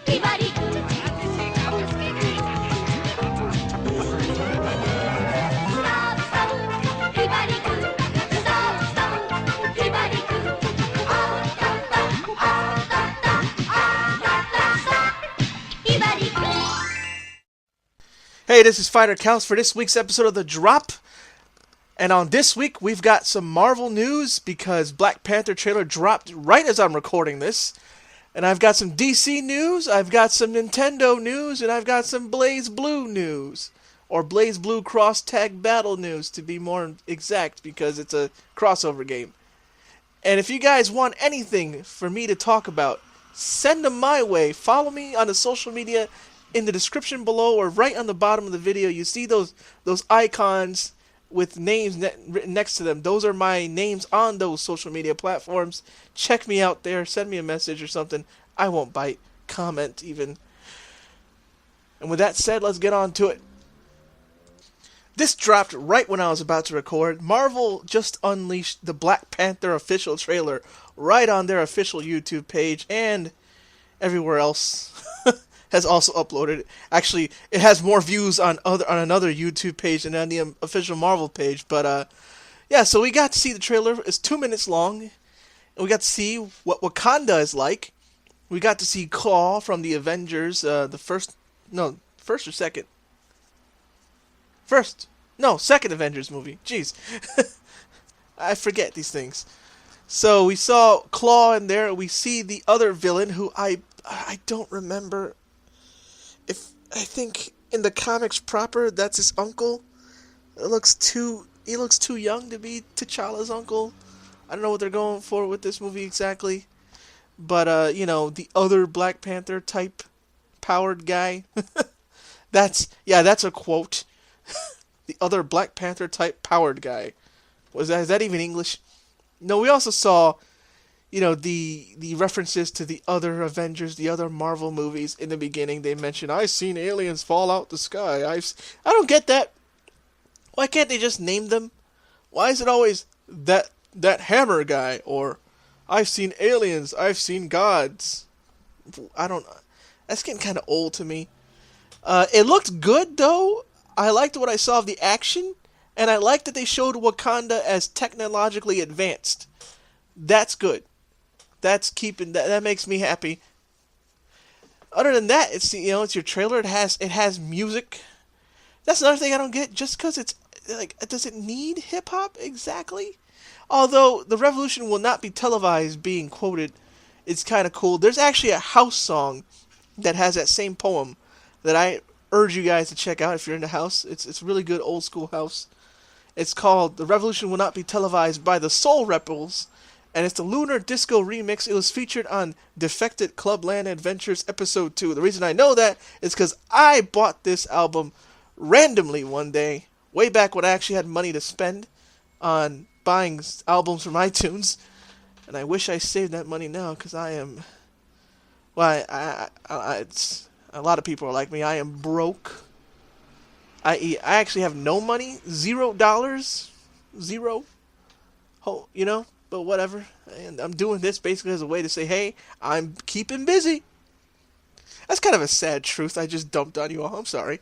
Hey, this is Fighter Counts for this week's episode of The Drop. And on this week, we've got some Marvel news because Black Panther trailer dropped right as I'm recording this. And I've got some DC news, I've got some Nintendo news, and I've got some BlazBlue news. Or BlazBlue Cross Tag Battle news, to be more exact, because it's a crossover game. And if you guys want anything for me to talk about, send them my way. Follow me on the social media in the description below or right on the bottom of the video. You see those icons with names written next to them. Those are my names on those social media platforms. Check me out there. Send me a message or something. I won't bite. Comment even. And with that said, let's get on to it. This dropped right when I was about to record. Marvel just unleashed the Black Panther official trailer right on their official YouTube page and everywhere else. Has also uploaded. Actually, it has more views on another YouTube page than on the official Marvel page. But yeah, so we got to see the trailer. It's 2 minutes long, and we got to see what Wakanda is like. We got to see Claw from the Avengers. First or second. Second Avengers movie. Jeez, I forget these things. So we saw Claw in there. We see the other villain who I don't remember. I think in the comics proper, that's his uncle. He looks too young to be T'Challa's uncle. I don't know what they're going for with this movie exactly. But, the other Black Panther type powered guy. That's a quote. The other Black Panther type powered guy. Is that even English? No, we also saw the references to the other Avengers, the other Marvel movies. In the beginning, they mentioned, I've seen aliens fall out the sky. I don't get that. Why can't they just name them? Why is it always that hammer guy? Or, I've seen aliens, I've seen gods. I don't know. That's getting kind of old to me. It looked good, though. I liked what I saw of the action. And I liked that they showed Wakanda as technologically advanced. That's good. That makes me happy. Other than that, it's your trailer. It has music. That's another thing I don't get. Just because it's like, does it need hip hop exactly? Although the revolution will not be televised being quoted, it's kind of cool. There's actually a house song that has that same poem that I urge you guys to check out if you're in the house. It's really good old school house. It's called "The Revolution Will Not Be Televised" by the Soul Rebels. And it's the Lunar Disco remix. It was featured on Defected Clubland Adventures Episode 2. The reason I know that is because I bought this album randomly one day, way back when I actually had money to spend on buying albums from iTunes. And I wish I saved that money now, because I am... Well, it's, a lot of people are like me. I am broke. I actually have no money. $0. Zero. But whatever, and I'm doing this basically as a way to say, hey, I'm keeping busy. That's kind of a sad truth I just dumped on you all. I'm sorry.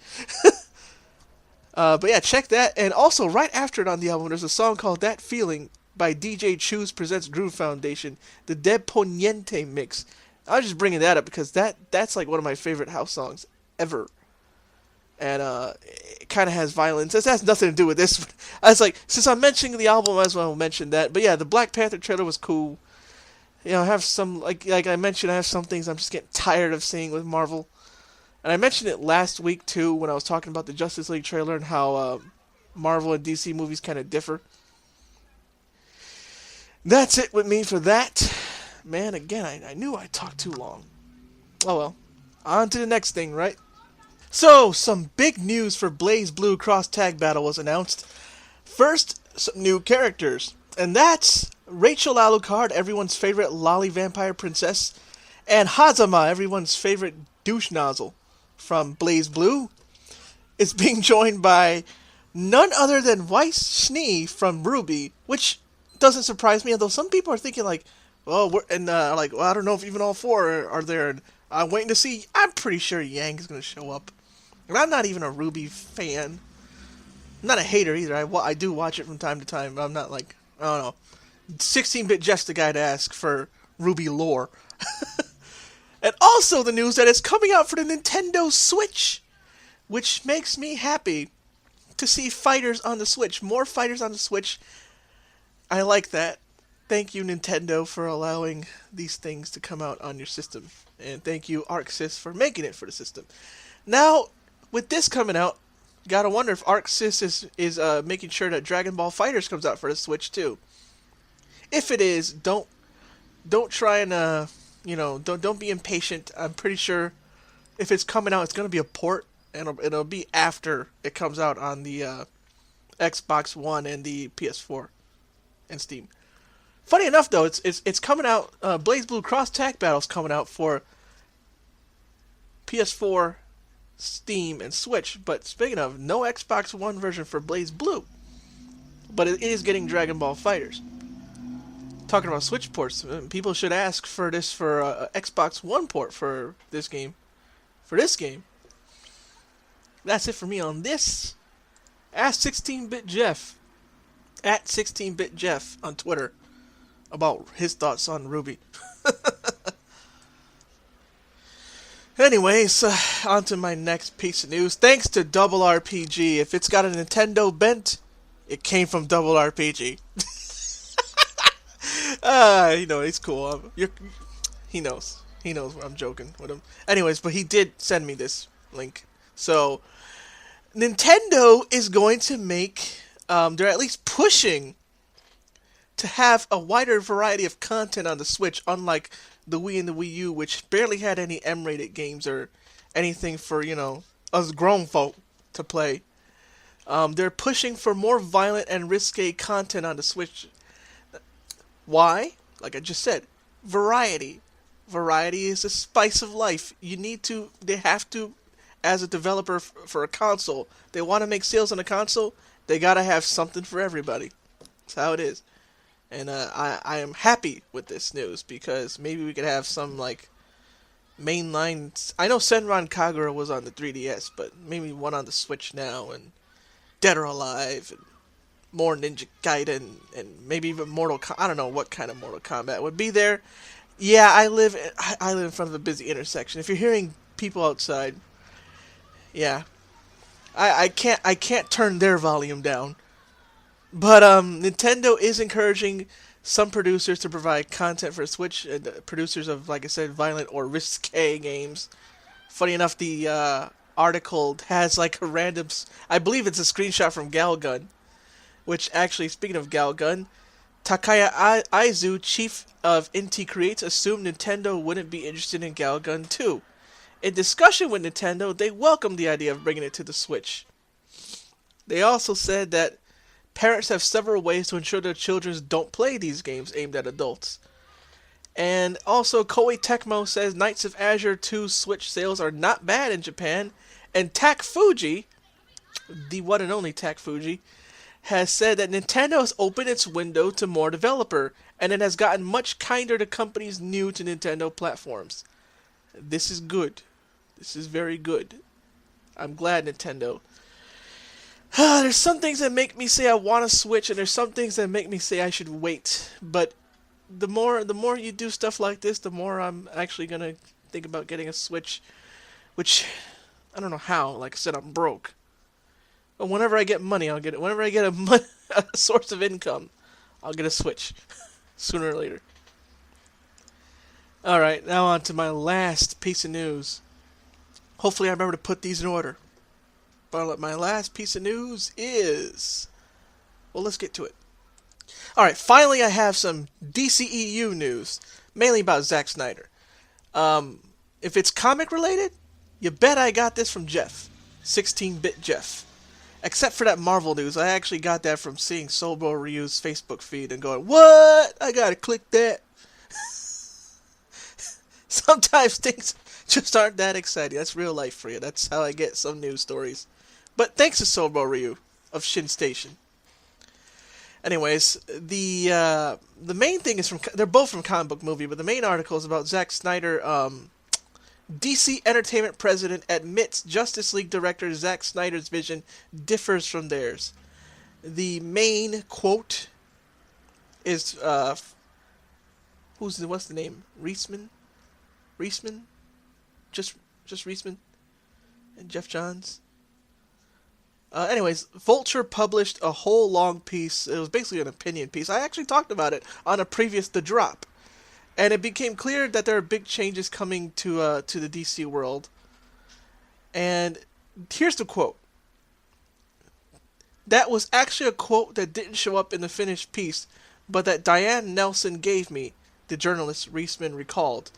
But yeah, check that. And also, right after it on the album, there's a song called That Feeling by DJ Choose Presents Groove Foundation, the De Poniente mix. I was just bringing that up because that's like one of my favorite house songs ever. And it kind of has violence. This has nothing to do with this. I was like, since I'm mentioning the album, I might as well mention that. But yeah, the Black Panther trailer was cool. I have some, like I mentioned, I have some things I'm just getting tired of seeing with Marvel. And I mentioned it last week, too, when I was talking about the Justice League trailer and how Marvel and DC movies kind of differ. That's it with me for that. Man, again, I knew I talked too long. Oh well. On to the next thing, right? So, some big news for BlazBlue Cross Tag Battle was announced. First, some new characters. And that's Rachel Alucard, everyone's favorite lolly vampire princess, and Hazama, everyone's favorite douche nozzle from BlazBlue, is being joined by none other than Weiss Schnee from RWBY, which doesn't surprise me, although some people are thinking like, well, I don't know if even all four are there. And I'm waiting to see. I'm pretty sure Yang is going to show up. And I'm not even a Ruby fan. I'm not a hater either. I do watch it from time to time, but I'm not like, I don't know. 16-bit Jeff's the guy to ask for Ruby lore. And also the news that it's coming out for the Nintendo Switch, which makes me happy to see fighters on the Switch. More fighters on the Switch. I like that. Thank you, Nintendo, for allowing these things to come out on your system. And thank you, ArcSys, for making it for the system. Now, with this coming out, gotta wonder if ArcSys is making sure that Dragon Ball FighterZ comes out for the Switch too. If it is, don't try and don't be impatient. I'm pretty sure if it's coming out, it's gonna be a port, and it'll be after it comes out on the Xbox One and the PS4 and Steam. Funny enough, though, it's coming out. BlazBlue Cross Tag Battle is coming out for PS4, Steam, and Switch. But speaking of, no Xbox One version for BlazBlue, but it is getting Dragon Ball FighterZ. Talking about Switch ports, people should ask for this for Xbox One port for this game. That's it for me on this. Ask 16-bit Jeff at 16-bit Jeff on Twitter about his thoughts on Ruby. Anyways, on to my next piece of news. Thanks to Double RPG. If it's got a Nintendo bent, it came from Double RPG. He's cool. He knows. He knows I'm joking with him. Anyways, but he did send me this link. So, Nintendo is going to make, they're at least pushing to have a wider variety of content on the Switch, unlike the Wii and the Wii U, which barely had any M-rated games or anything for, us grown folk to play. They're pushing for more violent and risque content on the Switch. Why? Like I just said, variety. Variety is the spice of life. They have to, as a developer for a console, they want to make sales on a console, they gotta have something for everybody. That's how it is. And I am happy with this news, because maybe we could have some, mainline... I know Senran Kagura was on the 3DS, but maybe one on the Switch now, and Dead or Alive, and more Ninja Gaiden, and maybe even Mortal Kombat. I don't know what kind of Mortal Kombat would be there. Yeah, I live in front of a busy intersection. If you're hearing people outside, yeah, I can't turn their volume down. But Nintendo is encouraging some producers to provide content for Switch, producers of, like I said, violent or risque games. Funny enough, the article has a random... I believe it's a screenshot from Galgun, which actually, speaking of Galgun, Takaya Aizu, chief of Inti Creates, assumed Nintendo wouldn't be interested in Galgun 2. In discussion with Nintendo, they welcomed the idea of bringing it to the Switch. They also said that parents have several ways to ensure their children don't play these games aimed at adults. And also, Koei Tecmo says Knights of Azure 2 Switch sales are not bad in Japan. And Tak Fuji, the one and only Tak Fuji, has said that Nintendo has opened its window to more developer, and it has gotten much kinder to companies new to Nintendo platforms. This is good. This is very good. I'm glad, Nintendo. There's some things that make me say I want to switch, and there's some things that make me say I should wait. But the more you do stuff like this, the more I'm actually gonna think about getting a Switch. Which, I don't know how. Like I said, I'm broke. But whenever I get money, I'll get it. Whenever I get a source of income, I'll get a Switch. Sooner or later. Alright, now on to my last piece of news. Hopefully I remember to put these in order. But my last piece of news is... Well, let's get to it. Alright, finally I have some DCEU news. Mainly about Zack Snyder. If it's comic related, you bet I got this from Jeff. 16-bit Jeff. Except for that Marvel news. I actually got that from seeing Sobo Ryu's Facebook feed and going, what? I gotta click that. Sometimes things just aren't that exciting. That's real life for you. That's how I get some news stories. But thanks to Sobo Ryu of Shin Station. Anyways, the main thing is from... They're both from Comic Book Movie, but the main article is about Zack Snyder DC Entertainment president admits Justice League director Zack Snyder's vision differs from theirs. The main quote is what's the name? Reisman? Just Reisman and Jeff Johns. Anyways, Vulture published a whole long piece. It was basically an opinion piece. I actually talked about it on a previous The Drop. And it became clear that there are big changes coming to the DC world. And here's the quote. That was actually a quote that didn't show up in the finished piece, but that Diane Nelson gave me, the journalist Reisman recalled.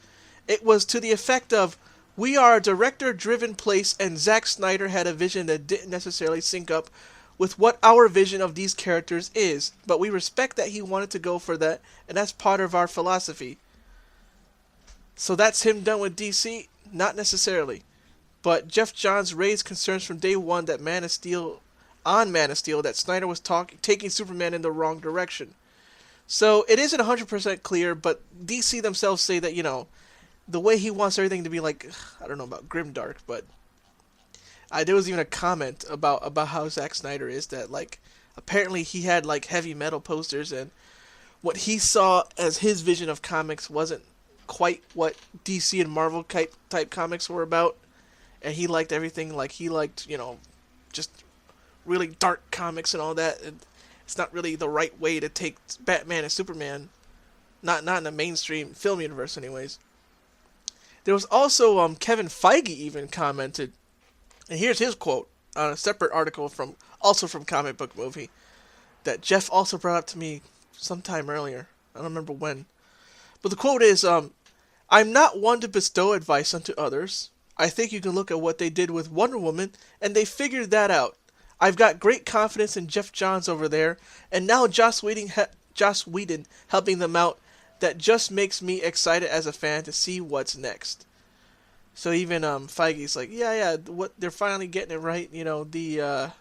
It was to the effect of, "We are a director-driven place, and Zack Snyder had a vision that didn't necessarily sync up with what our vision of these characters is, but we respect that he wanted to go for that, and that's part of our philosophy." So that's him done with DC? Not necessarily. But Jeff Johns raised concerns from day one that Man of Steel, that Snyder was taking Superman in the wrong direction. So it isn't 100% clear, but DC themselves say that, the way he wants everything to be like, I don't know about grimdark, but there was even a comment about how Zack Snyder is, that like apparently he had like heavy metal posters, and what he saw as his vision of comics wasn't quite what DC and Marvel type comics were about, and he liked everything, like he liked just really dark comics and all that, and it's not really the right way to take Batman and Superman, not in the mainstream film universe anyways. There was also Kevin Feige even commented, and here's his quote on a separate article from Comic Book Movie that Jeff also brought up to me sometime earlier. I don't remember when. But the quote is, "I'm not one to bestow advice unto others. I think you can look at what they did with Wonder Woman, and they figured that out. I've got great confidence in Jeff Johns over there, and now Joss Whedon helping them out. That just makes me excited as a fan to see what's next." So even Feige's like, yeah, what they're finally getting it right. The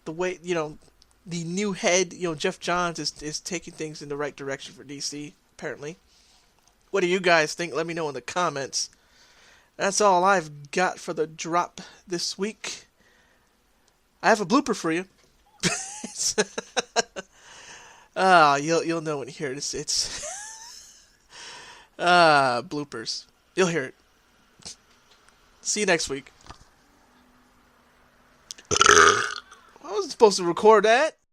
way the new head, Jeff Johns is taking things in the right direction for DC apparently. What do you guys think? Let me know in the comments. That's all I've got for the drop this week. I have a blooper for you. You'll know when you hear it. It's bloopers. You'll hear it. See you next week. I wasn't supposed to record that.